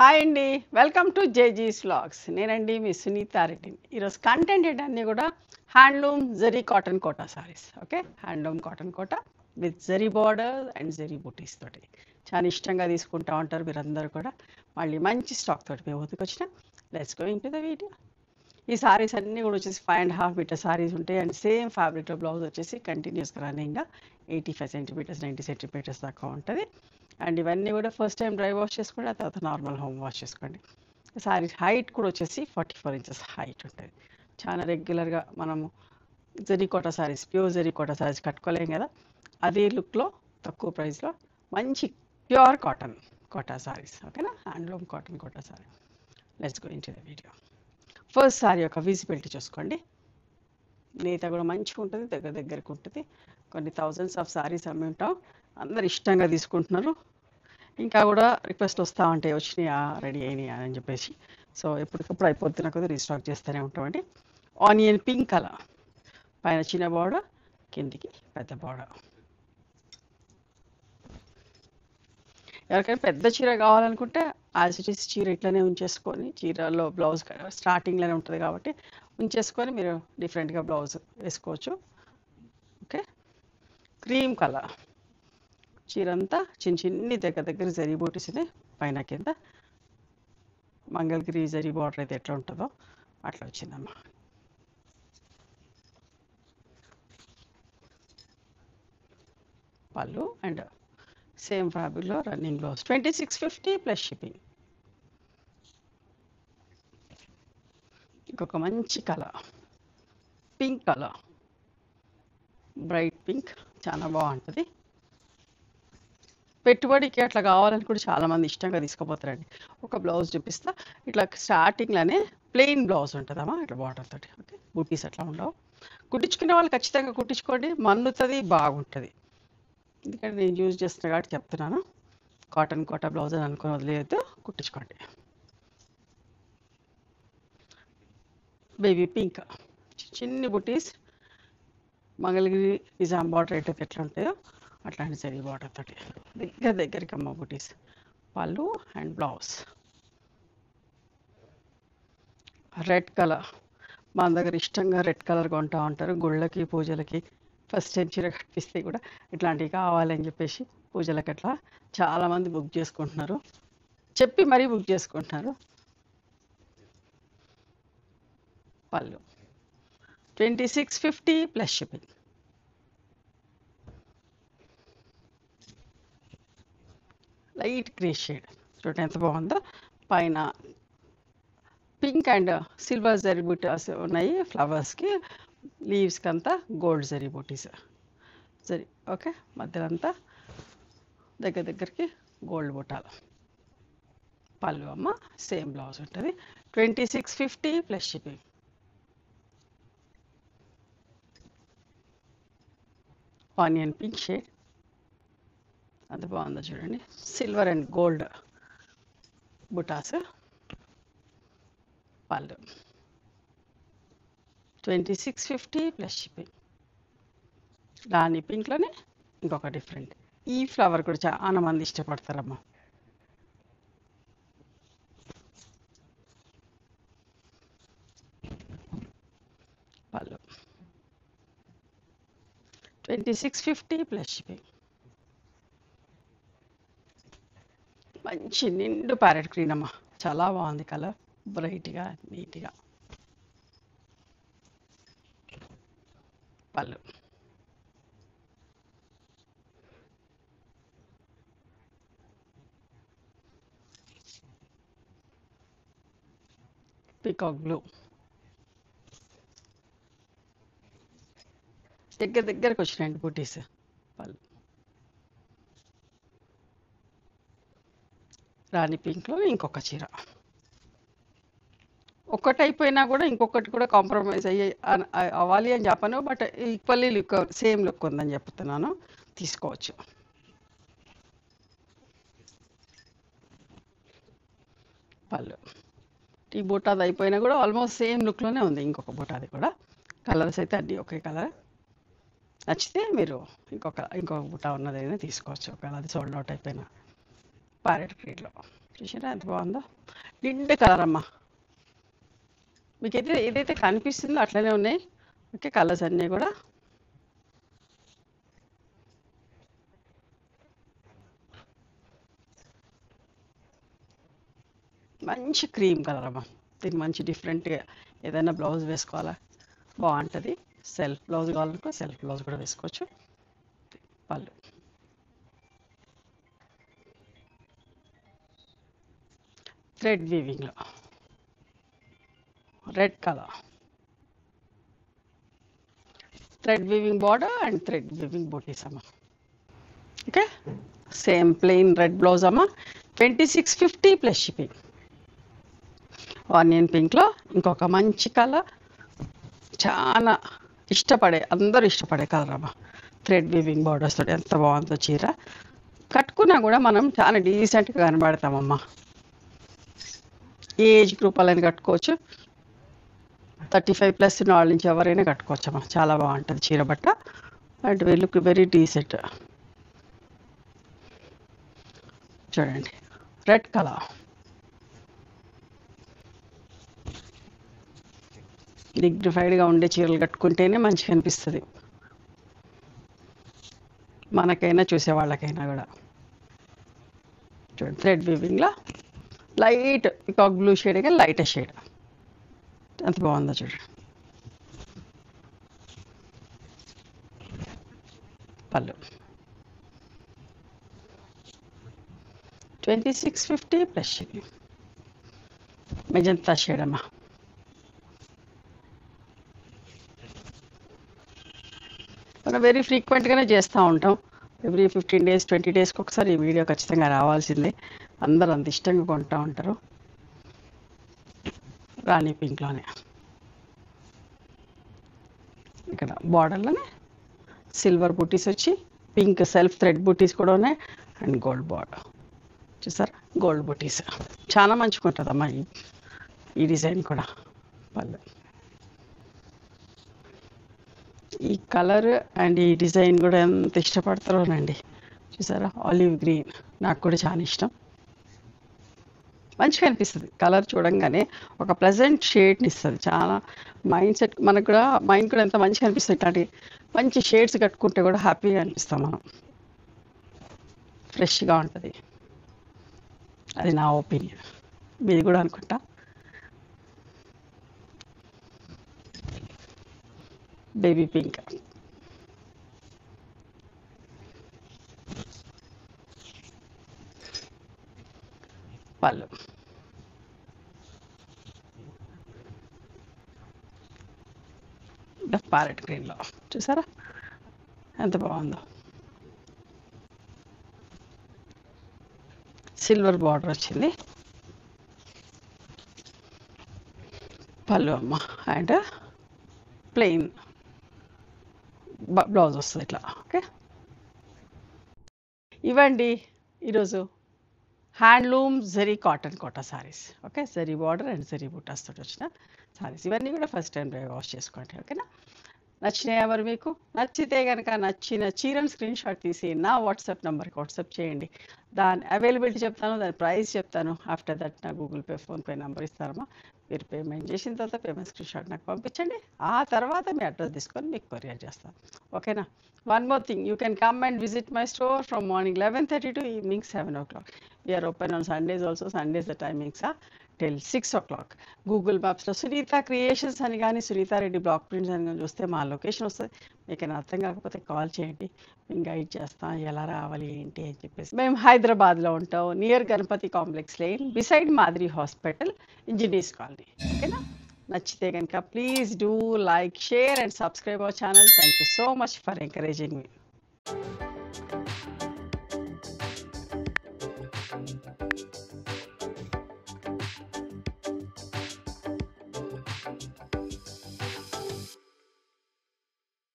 Hi అండి, welcome to జేజీస్ vlogs. నేనండి మీ సునీతారెడ్డిని. ఈరోజు కంటెంట్ ఏంటన్నీ కూడా హ్యాండ్లూమ్ జరీ cotton Kota sarees. Okay, handloom cotton Kota with జరీ బార్డర్ అండ్ జరీ బూటీస్ తోటి చాలా ఇష్టంగా తీసుకుంటా ఉంటారు మీరందరూ కూడా. మళ్ళీ మంచి స్టాక్ తోటి మేము ముందుకు వచ్చిన. Let's going to the video. ఈ సారీస్ అన్నీ కూడా వచ్చేసి 5.5 మీటర్ సారీస్ ఉంటాయి అండ్ సేమ్ ఫ్యాబ్రిక్లో బ్లౌజ్ వచ్చేసి కంటిన్యూస్గా రన్నింగ్గా 85 సెంటీమీటర్స్ 90 సెంటీమీటర్స్ దాకా ఉంటుంది. అండ్ ఇవన్నీ కూడా ఫస్ట్ టైం డ్రై వాష్ చేసుకోండి, ఆ తర్వాత నార్మల్ హోమ్ వాష్ చేసుకోండి. సారీ హైట్ కూడా వచ్చేసి 44 ఇంచెస్ హైట్ ఉంటుంది. చాలా రెగ్యులర్గా మనము జరీకోట సారీస్, ప్యూర్ జరీకోట సారీస్ కట్టుకోలేం కదా, అదే లుక్లో తక్కువ ప్రైస్లో మంచి ప్యూర్ కాటన్ కోటా సారీస్. ఓకేనా, handloom cotton Kota saree. Let's go into the video. First saree యొక్క విజిబిలిటీ చూసుకోండి. నేత కూడా మంచిగా ఉంటుంది, దగ్గరకు ఉంటుంది. కొన్ని థౌజండ్స్ ఆఫ్ సారీస్ అమ్మి ఉంటాం, అందరు ఇష్టంగా తీసుకుంటున్నారు. ఇంకా కూడా రిక్వెస్ట్ వస్తూ ఉంటాయి, వచ్చినాయా రెడీ అయినాయా అని చెప్పేసి. సో ఎప్పటికప్పుడు అయిపోతున్న కొద్దిగా రీస్టాక్ చేస్తూనే ఉంటామండి. ఆనియన్ పింక్ కలర్, పైన చిన్న బార్డర్, కిందికి పెద్ద బార్డర్. ఎవరికైనా పెద్ద చీర కావాలనుకుంటే యాజ్ ఇట్ ఈస్ చీర ఇట్లనే ఉంచేసుకొని, చీరలో బ్లౌజ్ స్టార్టింగ్లోనే ఉంటుంది కాబట్టి ఉంచేసుకొని మీరు డిఫరెంట్గా బ్లౌజ్ వేసుకోవచ్చు. ఓకే, క్రీమ్ కలర్ చీర అంతా చిన్ని దగ్గర జరీ బూటీస్ ఉన్నాయి. పైన కింద మంగళగిరి జరీ బార్డర్ అయితే ఎట్లా ఉంటుందో అట్లా వచ్చిందమ్మా. పళ్ళు అండ్ సేమ్ ఫ్యాబ్రిక్లో రన్నింగ్ బ్లౌజ్ 2650 ప్లస్ షిప్పింగ్. ఇంకొక మంచి colour pink colour, bright pink, చాలా బాగుంటుంది. పెట్టుబడికి అట్లా కావాలని కూడా చాలామంది ఇష్టంగా తీసుకుపోతారండి. ఒక బ్లౌజ్ చూపిస్తా, ఇట్లా స్టార్టింగ్లోనే ప్లెయిన్ బ్లౌజ్ ఉంటుందమ్మా, ఇట్లా బార్డర్ తోటి. ఓకే, బూటీస్ అట్లా ఉండవు. కుట్టించుకునే వాళ్ళు ఖచ్చితంగా కుట్టించుకోండి, మన్నుతుంది, బాగుంటుంది. ఎందుకంటే నేను యూజ్ చేస్తున్నా కాబట్టి చెప్తున్నాను. కాటన్ కోటా బ్లౌజ్ అని అనుకుని వదిలేయద్దు, కుట్టించుకోండి. బేబీ పింక్, చిన్ని బుటీస్, మంగళగిరి నిజాం బార్డర్ అయితే ఎట్లా ఉంటాయో అట్లాంటి జరీ బార్డర్ తోటి దగ్గరికి అమ్మ బుటీస్. పళ్ళు అండ్ బ్లౌజ్ రెడ్ కలర్. మన దగ్గర ఇష్టంగా రెడ్ కలర్ కొంటూ ఉంటారు గుళ్ళకి, పూజలకి. ఫస్ట్ టైం చీర కట్టిస్తే కూడా ఇట్లాంటివి కావాలని చెప్పేసి పూజలకి అట్లా చాలామంది బుక్ చేసుకుంటున్నారు, చెప్పి మరీ బుక్ చేసుకుంటున్నారు. పళ్ళు 2650 plus shipping. Light grey shade చూడండి ఎంత బాగుందో. పైన పింక్ అండ్ సిల్వర్ జరీ బూటీస్ ఉన్నాయి ఫ్లవర్స్కి, లీవ్స్కి అంతా గోల్డ్ జరీ బూటీస్ జరీ. ఓకే, మధ్యలో అంతా దగ్గరికి గోల్డ్ బూటాలు. పళ్ళు అమ్మ సేమ్ బ్లౌజ్ ఉంటుంది. 2650 plus shipping. Onion pink shade, అంత బాగుందో చూడండి. సిల్వర్ అండ్ గోల్డ్ బుటాస్. పళ్ళు 2650 ప్లస్ షిప్పింగ్. రాణి పింక్లోనే ఇంకొక డిఫరెంట్, ఈ ఫ్లవర్ కూడా చాలా మంది ఇష్టపడతారమ్మా. పళ్ళు 2650 ప్లస్ షిప్పింగ్. మంచి నిండు ప్యారెట్ గ్రీన్ అమ్మా, చాలా బాగుంది కలర్, బ్రైట్గా నీట్గా. పళ్ళు పీకాక్ బ్లూ, దగ్గరకు వచ్చినాయండి బూటీస్. పళ్ళు రాణి పింక్లో ఇంకొక చీర. ఒక్కటి అయిపోయినా కూడా ఇంకొకటి కూడా కాంప్రమైజ్ అవ్వాలి అని చెప్పను, but equally look same look ఉందని చెప్తున్నాను, తీసుకోవచ్చు. పళ్ళు ఈ బూటాది అయిపోయినా కూడా ఆల్మోస్ట్ సేమ్ లుక్లోనే ఉంది. ఇంకొక బూటాది కూడా కలర్స్ అయితే అన్నీ ఒకే కలర్. నచ్చితే మీరు ఇంకొక బూటా ఉన్నదైనా తీసుకోవచ్చు, ఒకవేళ అది సోల్డ్ అవుట్ అయిపోయినా. ప్యారెట్ గ్రీన్లో చూసారా ఎంత బాగుందో, నిండు కలర్ అమ్మా. మీకైతే ఏదైతే కనిపిస్తుందో అట్లనే ఉన్నాయి. ఓకే, కలర్స్ అన్నీ కూడా మంచి క్రీమ్ కలర్ అమ్మా. దీనికి మంచి డిఫరెంట్గా ఏదైనా బ్లౌజ్ వేసుకోవాలా బాగుంటుంది. సెల్ఫ్ బ్లౌజ్ కావాలనుకో సెల్ఫ్ బ్లౌజ్ కూడా వేసుకోవచ్చు. పళ్ళు థ్రెడ్ వీవింగ్లో red colour, thread weaving border and thread weaving బూటీస్ అమ్మ. Okay, same plain red blouse అమ్మ. 2650 ప్లస్ షిప్పింగ్. ఆనియన్ పింక్లో ఇంకొక మంచి కలర్, చాలా అందరూ ఇష్టపడే కలర్ అమ్మ. థ్రెడ్ వీవింగ్ బార్డర్స్ తోటి ఎంత బాగుందో చీర. కట్టుకున్నా కూడా మనం చాలా డీసెంట్గా కనబడతామమ్మా. ఏజ్ గ్రూప్ వాళ్ళని కట్టుకోవచ్చు. 35+ వాళ్ళ నుంచి ఎవరైనా కట్టుకోవచ్చమ్మా. చాలా బాగుంటుంది చీర బట్ట. And we look very decent. చూడండి రెడ్ కలర్, డిగ్నిఫైడ్గా ఉండే చీరలు కట్టుకుంటేనే మంచిగా అనిపిస్తుంది మనకైనా చూసేవాళ్ళకైనా కూడా. చూడండి థ్రెడ్ వీవింగ్లో లైట్ పికాక్ బ్లూ షేడ్ కానీ లైట్ షేడ్ ఎంత బాగుందో చూడండి. పళ్ళు 2650 ప్లస్ షిప్పింగ్. మెజంతా షేడ్ అమ్మా. మనం వెరీ ఫ్రీక్వెంట్గానే చేస్తూ ఉంటాం. ఎవ్రీ 15 days 20 daysకి ఒకసారి ఈ వీడియో ఖచ్చితంగా రావాల్సిందే. అందరూ అంత ఇష్టంగా కొంటూ ఉంటారు. రాణి పింక్లోనే ఇక్కడ బార్డర్లోనే సిల్వర్ బూటీస్ వచ్చి పింక్ సెల్ఫ్ థ్రెడ్ బూటీస్ కూడా ఉన్నాయి. అండ్ గోల్డ్ బార్డర్ చూసారా, గోల్డ్ బూటీస్ చాలా మంచిగా ఉంటుందమ్మా ఈ డిజైన్ కూడా. పళ్ళు ఈ కలర్ అండ్ ఈ డిజైన్ కూడా ఎంత ఇష్టపడతారోనండి. చూసారా ఆలివ్ గ్రీన్, నాకు కూడా చాలా ఇష్టం. మంచిగా అనిపిస్తుంది కలర్ చూడంగానే, ఒక ప్లెజెంట్ షేడ్ని ఇస్తుంది. చాలా మైండ్ సెట్ మనకు కూడా, మైండ్ కూడా ఎంత మంచిగా అనిపిస్తుంది. ఇట్లాంటి మంచి షేడ్స్ కట్టుకుంటే కూడా హ్యాపీగా అనిపిస్తాం మనం. ఫ్రెష్గా ఉంటుంది. అది నా ఒపీనియన్, మీది కూడా అనుకుంటా. బేబీ పింక్, పళ్ళు ప్యారెట్ గ్రీన్లో చూసారా ఎంత బాగుందో. సిల్వర్ బార్డర్ వచ్చింది. పళ్ళు అమ్మ. అండ్ ప్లెయిన్ బ్లౌజ్ వస్తుంది ఇట్లా. ఓకే, ఇవ్వండి ఈరోజు హ్యాండ్లూమ్ జరీ కాటన్ కోటా సారీస్. ఓకే, జరీ బార్డర్ అండ్ జరీ బుట్టాస్ తోటి వచ్చిన సారీస్. ఇవన్నీ కూడా ఫస్ట్ టైం వాష్ చేసుకోండి. ఓకేనా, నచ్చినాయా మరి మీకు? నచ్చితే కనుక నచ్చిన చీరను స్క్రీన్ షాట్ తీసి నా వాట్సాప్ నెంబర్కి వాట్సాప్ చేయండి. దాని అవైలబిలిటీ చెప్తాను, దాని ప్రైస్ చెప్తాను. ఆఫ్టర్ దట్ నా గూగుల్ పే, ఫోన్పే నెంబర్ ఇస్తారమ్మా. మీరు పేమెంట్ చేసిన తర్వాత పేమెంట్ స్క్రీన్ షాట్ నాకు పంపించండి. ఆ తర్వాత మీ అడ్రస్ తీసుకొని మీకు కొరియర్ చేస్తాను. ఓకేనా. One more thing, you can come and visit my store from morning 11:30 to evening 7 o'clock. We are open on Sundays also. Sundays the timings are till 6 o'clock. Google మ్యాప్స్లో Sunitha creations అని కానీ Sunitha Reddy block prints అని కానీ చూస్తే మా location వస్తుంది. మీకు అర్థం కాకపోతే కాల్ చేయండి, మేము గైడ్ చేస్తాం ఎలా రావాలి ఏంటి అని చెప్పేసి. మేము హైదరాబాద్లో ఉంటాం, near Ganapathi complex lane, beside మాదిరి హాస్పిటల్, ఇంజనీర్స్ కాలనీ. ఓకేనా, నచ్చితే కనుక please do like, share and subscribe our channel. Thank you so much for encouraging me.